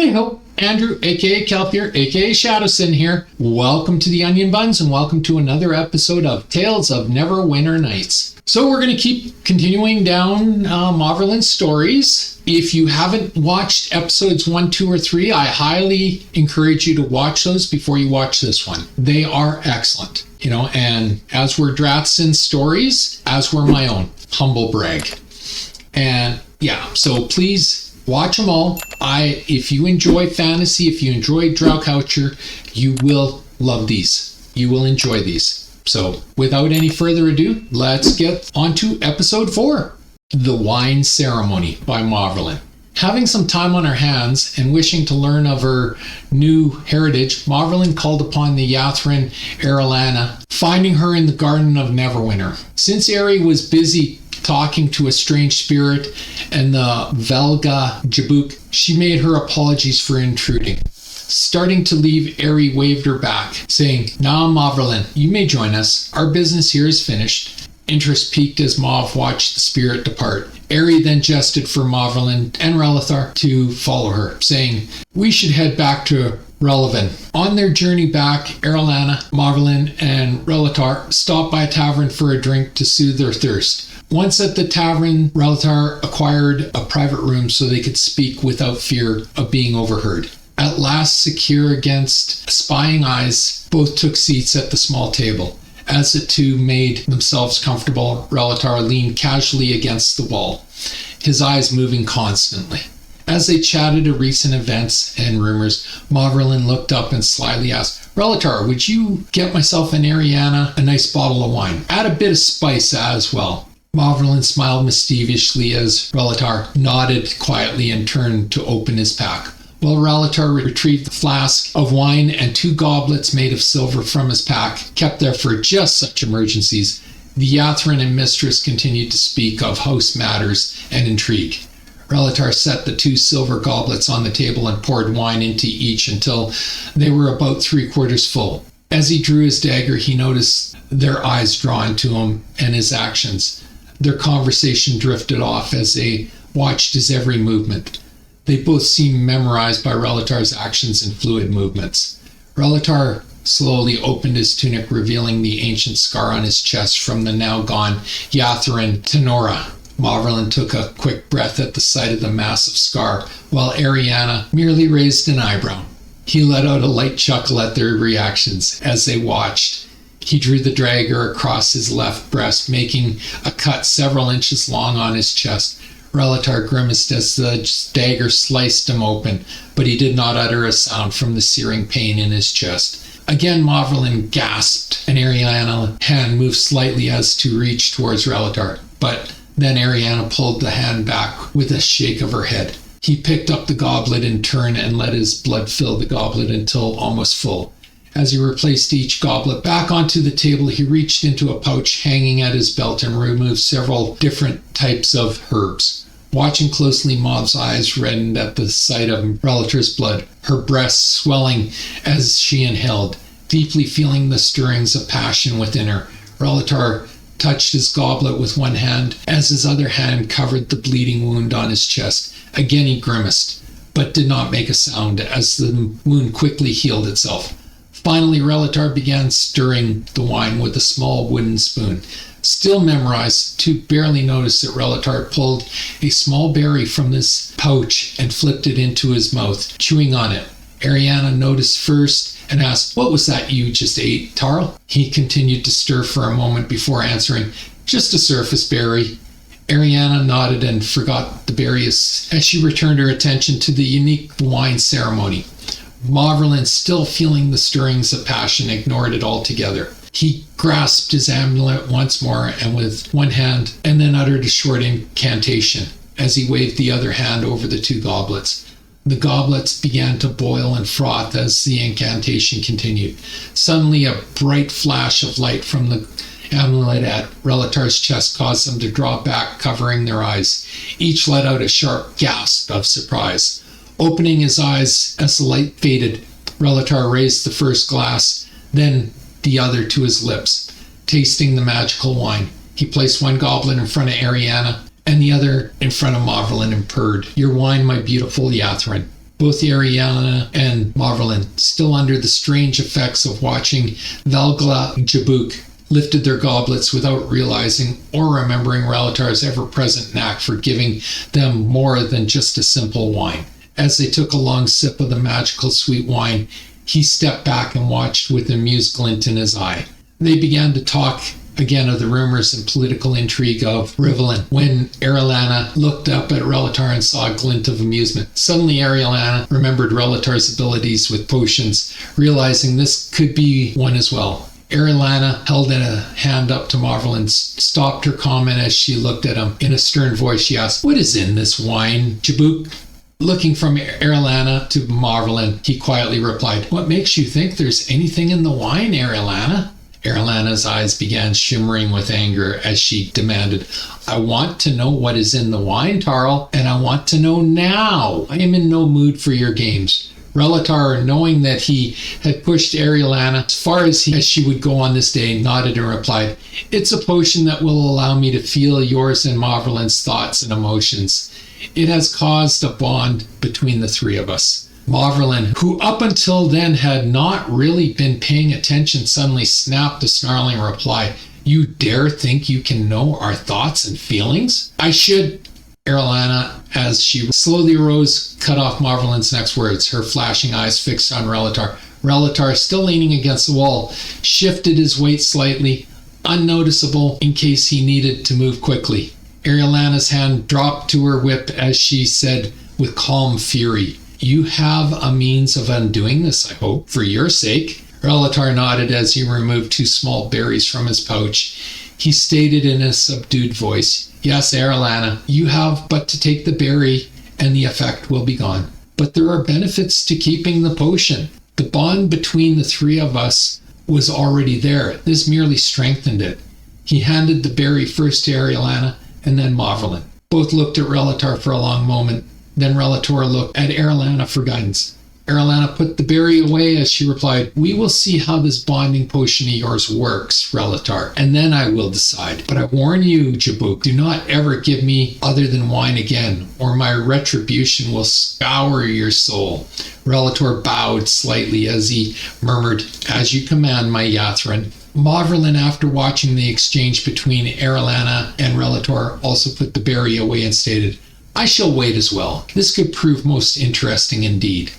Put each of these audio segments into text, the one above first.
Hey ho, Andrew, aka Kelp here, aka Shadowson here. Welcome to the Onion Buns and welcome to another episode of Tales of Neverwinter Nights. So we're going to keep continuing down Maverland's stories. If you haven't watched episodes 1, 2, or 3, I highly encourage you to watch those before you watch this one. They are excellent, and as were Dratson's stories, as were my own. Humble brag. And yeah, so please watch them all. If you enjoy fantasy, if you enjoy drow culture, you will love these. You will enjoy these. So without any further ado, let's get on to episode 4. The Wine Ceremony by Maverland. Having some time on her hands and wishing to learn of her new heritage, Maverland called upon the Yathrin Erilana, finding her in the Garden of Neverwinter. Since Eri was busy talking to a strange spirit and the Velga Jabuk, she made her apologies for intruding. Starting to leave, Eri waved her back, saying, "Nah, Maverland, you may join us. Our business here is finished." Interest peaked as Mav watched the spirit depart. Eri then gestured for Maverland and Relithar to follow her, saying, "We should head back to Relevant." On their journey back, Erilana, Maverland, and Relithar stopped by a tavern for a drink to soothe their thirst. Once at the tavern, Relithar acquired a private room so they could speak without fear of being overheard. At last, secure against spying eyes, both took seats at the small table. As the two made themselves comfortable, Relithar leaned casually against the wall, his eyes moving constantly. As they chatted of recent events and rumors, Maverland looked up and slyly asked, "Relithar, would you get myself and Ariana a nice bottle of wine? Add a bit of spice as well." Maverland smiled mischievously as Relithar nodded quietly and turned to open his pack. While Relithar retrieved the flask of wine and 2 goblets made of silver from his pack, kept there for just such emergencies, the Yathrin and Mistress continued to speak of house matters and intrigue. Relithar set the 2 silver goblets on the table and poured wine into each until they were about 3/4 full. As he drew his dagger, he noticed their eyes drawn to him and his actions. Their conversation drifted off as they watched his every movement. They both seemed memorized by Relithar's actions and fluid movements. Relithar slowly opened his tunic, revealing the ancient scar on his chest from the now-gone Yathrin Tenora. Maverland took a quick breath at the sight of the massive scar, while Ariana merely raised an eyebrow. He let out a light chuckle at their reactions as they watched. He drew the dagger across his left breast, making a cut several inches long on his chest. Relithar grimaced as the dagger sliced him open, but he did not utter a sound from the searing pain in his chest. Again, Maverland gasped, and Ariana's hand moved slightly as to reach towards Relithar, but then Ariana pulled the hand back with a shake of her head. He picked up the goblet in turn and let his blood fill the goblet until almost full. As he replaced each goblet back onto the table, he reached into a pouch hanging at his belt and removed several different types of herbs. Watching closely, Mav's eyes reddened at the sight of Relithar's blood, her breasts swelling as she inhaled, deeply feeling the stirrings of passion within her. Relithar touched his goblet with one hand as his other hand covered the bleeding wound on his chest. Again he grimaced, but did not make a sound as the wound quickly healed itself. Finally, Relithar began stirring the wine with a small wooden spoon. Still memorized, Toot barely noticed that Relithar pulled a small berry from this pouch and flipped it into his mouth, chewing on it. Ariana noticed first and asked, "What was that you just ate, Tarl?" He continued to stir for a moment before answering, "Just a surface berry." Ariana nodded and forgot the berry as she returned her attention to the unique wine ceremony. Maverland, still feeling the stirrings of passion, ignored it altogether. He grasped his amulet once more and with one hand, and then uttered a short incantation as he waved the other hand over the 2 goblets. The goblets began to boil and froth as the incantation continued. Suddenly, a bright flash of light from the amulet at Relithar's chest caused them to draw back, covering their eyes. Each let out a sharp gasp of surprise. Opening his eyes as the light faded, Relithar raised the first glass, then the other to his lips. Tasting the magical wine, he placed one goblet in front of Ariana and the other in front of Maverland and purred, "Your wine, my beautiful Yathrin." Both Ariana and Marvelin, still under the strange effects of watching Velgla Jabuk, lifted their goblets without realizing or remembering Relatar's ever-present knack for giving them more than just a simple wine. As they took a long sip of the magical sweet wine, he stepped back and watched with an amused glint in his eye. They began to talk again of the rumors and political intrigue of Rivelin when Arilana looked up at Relatar and saw a glint of amusement. Suddenly Arilana remembered Relatar's abilities with potions, realizing this could be one as well. Arilana held a hand up to Marvel and stopped her comment as she looked at him. In a stern voice, she asked, "What is in this wine, Jabuk?" Looking from Arilana to Marvelin, he quietly replied, "What makes you think there's anything in the wine, Arilana?" Arilana's eyes began shimmering with anger as she demanded, "I want to know what is in the wine, Tarl, and I want to know now. I am in no mood for your games." Relatar, knowing that he had pushed Arilana as far as she would go on this day, nodded and replied, "It's a potion that will allow me to feel yours and Marvelin's thoughts and emotions. It has caused a bond between the three of us." Marvelin, who up until then had not really been paying attention, suddenly snapped a snarling reply. "You dare think you can know our thoughts and feelings?" "I should..." Arilana, as she slowly rose, cut off Marvelin's next words, her flashing eyes fixed on Relatar. Relatar, still leaning against the wall, shifted his weight slightly, unnoticeable in case he needed to move quickly. Arilana's hand dropped to her whip as she said with calm fury, "You have a means of undoing this, I hope, for your sake." Relatar nodded as he removed 2 small berries from his pouch. He stated in a subdued voice, "Yes, Arilana, you have but to take the berry and the effect will be gone. But there are benefits to keeping the potion. The bond between the three of us was already there. This merely strengthened it." He handed the berry first to Arilana and then Marvelin. Both looked at Relatar for a long moment. Then Relatar looked at Arilana for guidance. Arilana put the berry away as she replied, "We will see how this bonding potion of yours works, Relatar, and then I will decide. But I warn you, Jabuk, do not ever give me other than wine again, or my retribution will scour your soul." Relatar bowed slightly as he murmured, "As you command, my Yathrin." Marvelin, after watching the exchange between Arilana and Relatar, also put the berry away and stated, "I shall wait as well. This could prove most interesting indeed."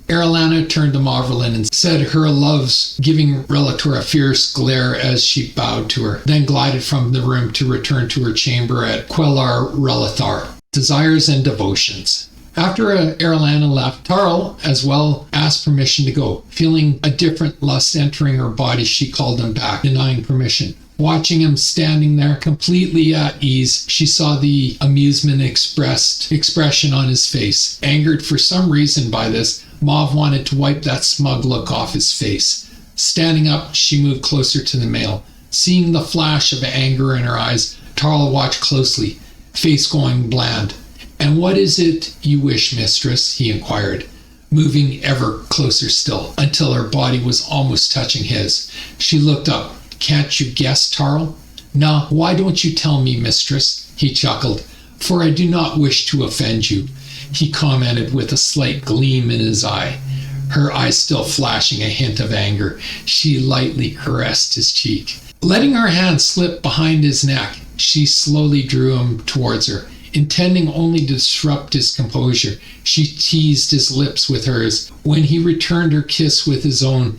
Arilana turned to Marvelin and said her loves, giving Relatar a fierce glare as she bowed to her, then glided from the room to return to her chamber at Quellar Relatar. Desires and devotions. After Arilana left, Tarl as well asked permission to go. Feeling a different lust entering her body, she called him back, denying permission. Watching him standing there completely at ease, she saw the amusement expression on his face. Angered for some reason by this, Mauve wanted to wipe that smug look off his face. Standing up, she moved closer to the male. Seeing the flash of anger in her eyes, Tarl watched closely, face going bland. "And what is it you wish, mistress?" he inquired, moving ever closer still, until her body was almost touching his. She looked up. "Can't you guess, Tarl?" "Now, why don't you tell me, mistress?" He chuckled. "For I do not wish to offend you," he commented with a slight gleam in his eye. Her eyes still flashing a hint of anger, she lightly caressed his cheek. Letting her hand slip behind his neck, she slowly drew him towards her. Intending only to disrupt his composure, she teased his lips with hers. When he returned her kiss with his own,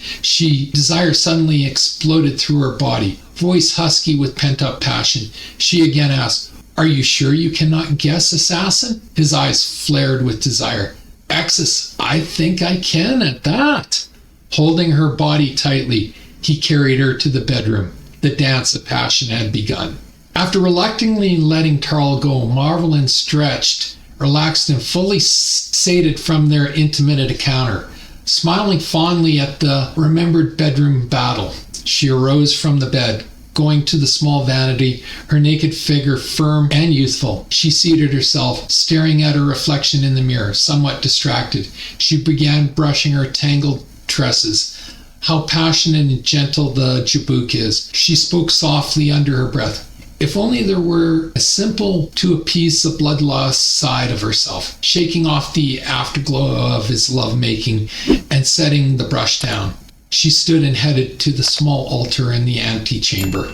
desire suddenly exploded through her body. Voice husky with pent-up passion, she again asked, "Are you sure you cannot guess, assassin?" His eyes flared with desire. "Exus, I think I can at that." Holding her body tightly, he carried her to the bedroom. The dance of passion had begun. After reluctantly letting Tarl go, Marvelin stretched, relaxed, and fully sated from their intimate encounter. Smiling fondly at the remembered bedroom battle, she arose from the bed. Going to the small vanity, her naked figure firm and youthful, she seated herself, staring at her reflection in the mirror. Somewhat distracted, she began brushing her tangled tresses. How passionate and gentle the Jabuk is, she spoke softly under her breath. If only there were a simple to appease the bloodlust side of herself, shaking off the afterglow of his lovemaking and setting the brush down. She stood and headed to the small altar in the antechamber.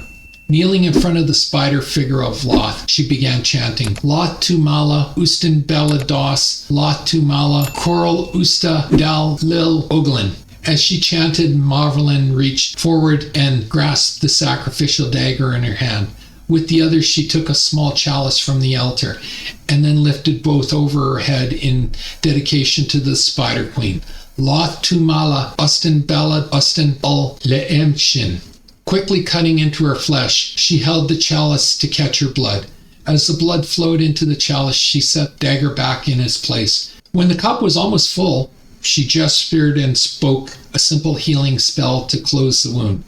Kneeling in front of the spider figure of Loth, she began chanting, Lot tu mala, usten bella dos, Lot tu mala, coral usta dal lil oglin. As she chanted, Marvelin reached forward and grasped the sacrificial dagger in her hand. With the other, she took a small chalice from the altar and then lifted both over her head in dedication to the Spider Queen. Lot tu mala, usten bella, usten ul leemshin. Quickly cutting into her flesh, she held the chalice to catch her blood. As the blood flowed into the chalice, she set the dagger back in its place. When the cup was almost full, she gestured and spoke a simple healing spell to close the wound.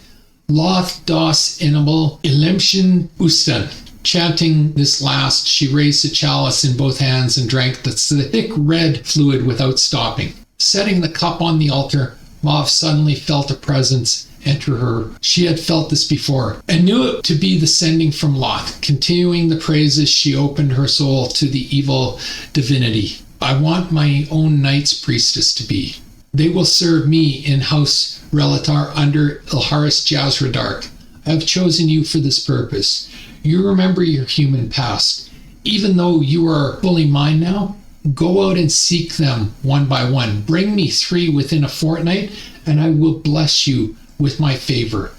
Loth dos inable elimshin ustan. Chanting this last, she raised the chalice in both hands and drank the thick red fluid without stopping. Setting the cup on the altar, Mauve suddenly felt a presence enter her. She had felt this before and knew it to be the sending from Loth. Continuing the praises, she opened her soul to the evil divinity. I want my own knight's priestess to be. They will serve me in House Relatar under Ilharis Jazradark. I have chosen you for this purpose. You remember your human past. Even though you are fully mine now, go out and seek them one by one. Bring me 3 within a fortnight, and I will bless you with my favor.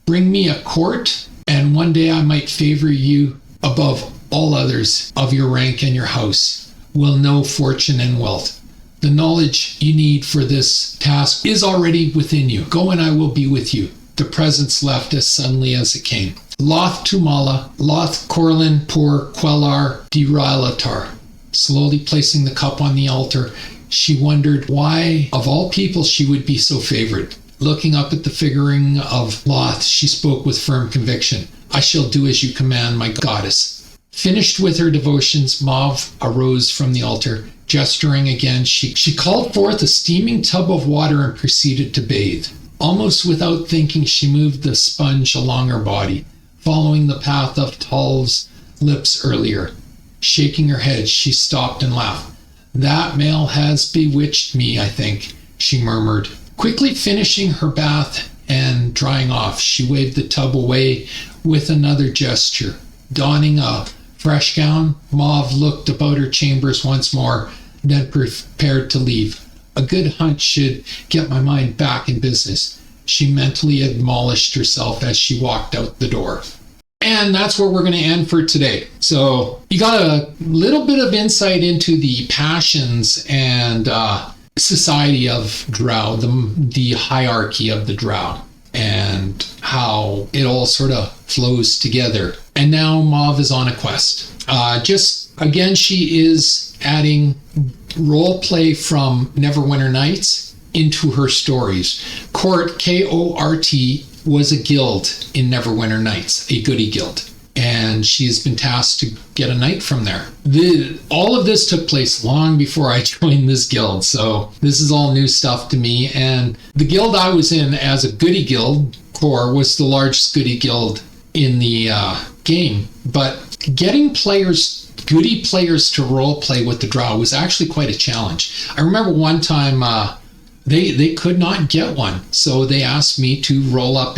Bring me a court, and one day I might favor you above all others of your rank and your house. Will know fortune and wealth. The knowledge you need for this task is already within you. Go and I will be with you. The presence left as suddenly as it came. Loth Tumala, Loth Corlin Por Quellar Derilatar. Slowly placing the cup on the altar, she wondered why, of all people, she would be so favored. Looking up at the figuring of Loth, she spoke with firm conviction. I shall do as you command, my goddess. Finished with her devotions, Mauve arose from the altar. Gesturing again, she called forth a steaming tub of water and proceeded to bathe. Almost without thinking, she moved the sponge along her body, following the path of Tal's lips earlier. Shaking her head, she stopped and laughed. That male has bewitched me, I think, she murmured. Quickly finishing her bath and drying off, she waved the tub away with another gesture. Donning a fresh gown, Mauve looked about her chambers once more, then prepared to leave. A good hunt should get my mind back in business, she mentally admonished herself as she walked out the door. And that's where we're going to end for today. So you got a little bit of insight into the passions and society of Drow, the hierarchy of the Drow, and how it all sort of flows together. And now Mauve is on a quest. Again, she is adding role play from Neverwinter Nights into her stories. Court, K-O-R-T, was a guild in Neverwinter Nights, a goody guild. And she has been tasked to get a knight from there. All of this took place long before I joined this guild, so this is all new stuff to me. And the guild I was in as a goody guild core was the largest goody guild in the game. But getting goody players to role play with the Drow was actually quite a challenge. I remember one time they could not get one, so they asked me to roll up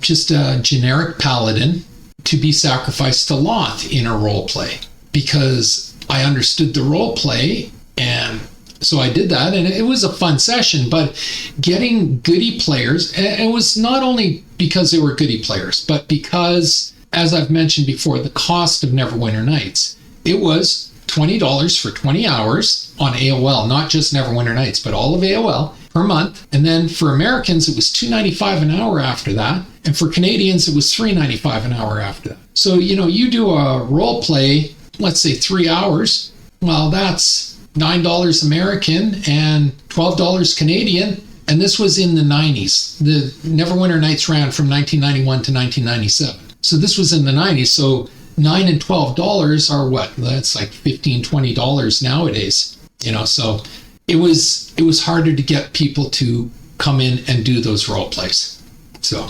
just a generic paladin to be sacrificed to Loth in a role play, because I understood the role play, and so I did that, and it was a fun session. But getting goody players, it was not only because they were goody players, but because, as I've mentioned before, the cost of Neverwinter Nights, it was $20 for 20 hours on AOL, not just Neverwinter Nights, but all of AOL per month. And then for Americans, it was $2.95 an hour after that. And for Canadians, it was $3.95 an hour after that. So, you do a role play, let's say 3 hours. Well, that's $9 American and $12 Canadian. And this was in the 90s. The Neverwinter Nights ran from 1991 to 1997. So this was in the 90s. So $9 and $12 are what? That's like $15, $20 nowadays. So it was harder to get people to come in and do those role plays. So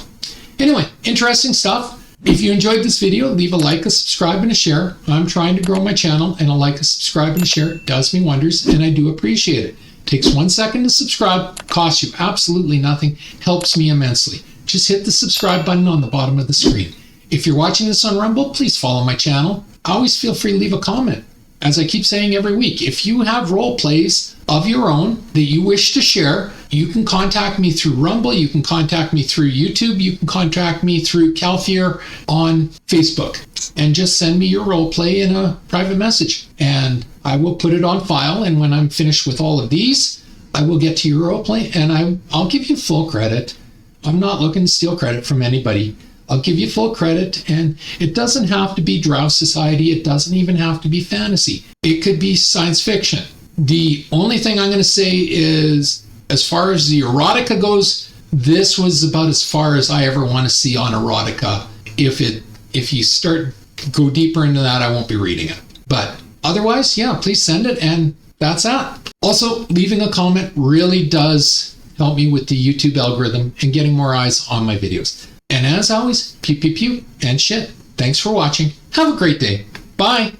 anyway, interesting stuff. If you enjoyed this video, leave a like, a subscribe, and a share. I'm trying to grow my channel, and a like, a subscribe, and a share does me wonders, and I do appreciate it. Takes 1 second to subscribe, costs you absolutely nothing, helps me immensely. Just hit the subscribe button on the bottom of the screen. If you're watching this on Rumble, please follow my channel. Always feel free to leave a comment. As I keep saying every week, if you have role plays of your own that you wish to share, you can contact me through Rumble, you can contact me through YouTube, you can contact me through Calfier on Facebook, and just send me your role play in a private message, and I will put it on file. And when I'm finished with all of these, I will get to your role play, and I'll give you full credit. I'm not looking to steal credit from anybody. I'll give you full credit, and it doesn't have to be Drow Society. It doesn't even have to be fantasy. It could be science fiction. The only thing I'm going to say is, as far as the erotica goes, this was about as far as I ever want to see on erotica. If you go deeper into that, I won't be reading it. But otherwise, yeah, please send it, and that's that. Also, leaving a comment really does help me with the YouTube algorithm and getting more eyes on my videos. And as always, pew pew pew and shit. Thanks for watching. Have a great day. Bye.